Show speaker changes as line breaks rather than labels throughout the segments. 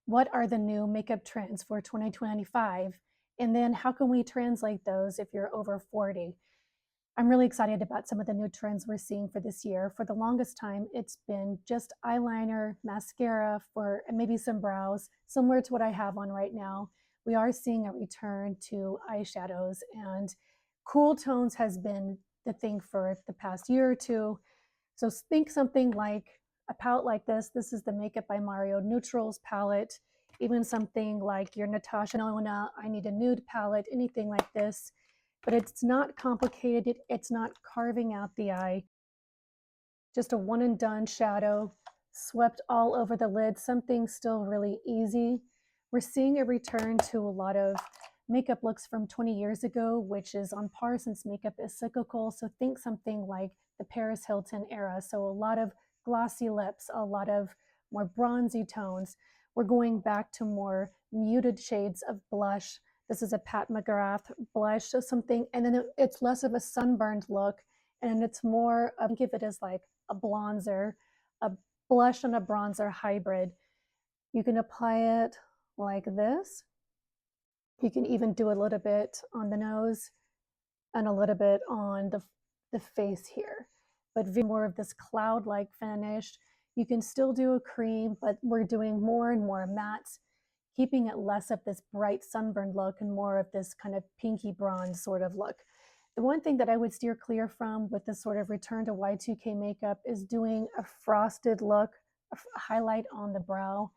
what are the new makeup trends for 2025? And then how can we translate those if you're over 40? I'm really excited about some of the new trends we're seeing for this year. For the longest time, it's been just eyeliner, mascara, and maybe some brows, similar to what I have on right now. We are seeing a return to eyeshadows, and cool tones has been the thing for the past year or two. So think something like a palette like this. This is the Makeup by Mario Neutrals palette. Even something like your Natasha Denona, I Need a Nude palette, anything like this. But it's not complicated. It's not carving out the eye. Just a one and done shadow, swept all over the lid, something still really easy. We're seeing a return to a lot of makeup looks from 20 years ago, which is on par since makeup is cyclical. So think something like the Paris Hilton era. So a lot of glossy lips, a lot of more bronzy tones. We're going back to more muted shades of blush. This is a Pat McGrath blush, so something, and then it's less of a sunburned look, and it's more, think of it as like a bronzer, a blush and a bronzer hybrid. You can apply it like this. You can even do a little bit on the nose and a little bit on the face here, but more of this cloud-like finish. You can still do a cream, but we're doing more and more mattes, keeping it less of this bright sunburned look and more of this kind of pinky bronze sort of look. The one thing that I would steer clear from with this sort of return to Y2K makeup is doing a frosted look, a highlight on the brow.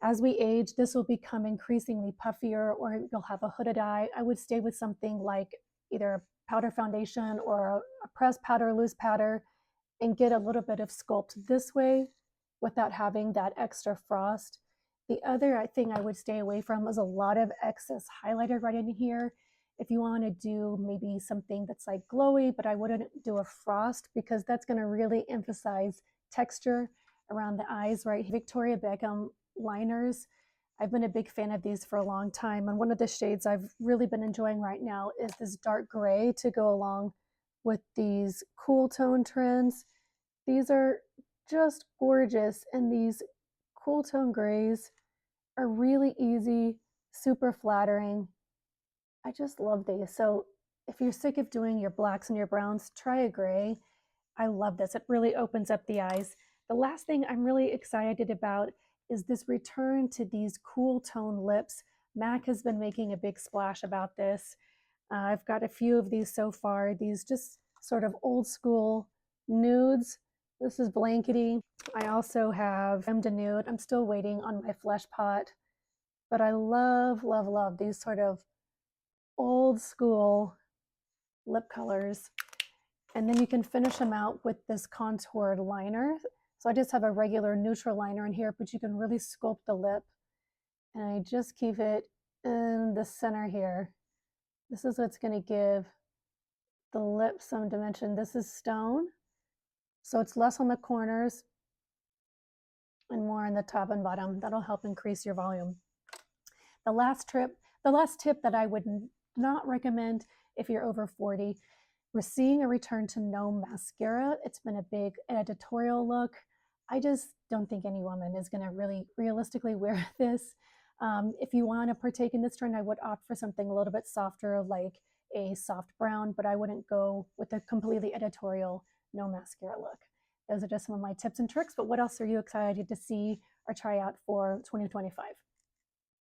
As we age, this will become increasingly puffier, or you'll have a hooded eye. I would stay with something like either a powder foundation or a pressed powder, loose powder, and get a little bit of sculpt this way without having that extra frost. The other thing I would stay away from is a lot of excess highlighter right in here. If you want to do maybe something that's like glowy, but I wouldn't do a frost because that's going to really emphasize texture around the eyes, right? Victoria Beckham liners. I've been a big fan of these for a long time, and one of the shades I've really been enjoying right now is this dark gray to go along with these cool tone trends. These are just gorgeous, and these cool tone grays are really easy, super flattering. I just love these. So if you're sick of doing your blacks and your browns, try a gray. I love this. It really opens up the eyes. The last thing I'm really excited about is this return to these cool tone lips. MAC has been making a big splash about this. I've got a few of these so far. These just sort of old school nudes. This is blankety. I also have M de Nude. I'm still waiting on my Flesh Pot, but I love, love, love these sort of old school lip colors. And then you can finish them out with this contoured liner. So I just have a regular neutral liner in here, but you can really sculpt the lip. And I just keep it in the center here. This is what's going to give the lip some dimension. This is stone, so it's less on the corners and more on the top and bottom. That'll help increase your volume. The last tip that I would not recommend if you're over 40, we're seeing a return to no mascara. It's been a big editorial look. I just don't think any woman is going to really realistically wear this. If you want to partake in this trend, I would opt for something a little bit softer, like a soft brown, but I wouldn't go with a completely editorial no mascara look. Those are just some of my tips and tricks, but what else are you excited to see or try out for 2025?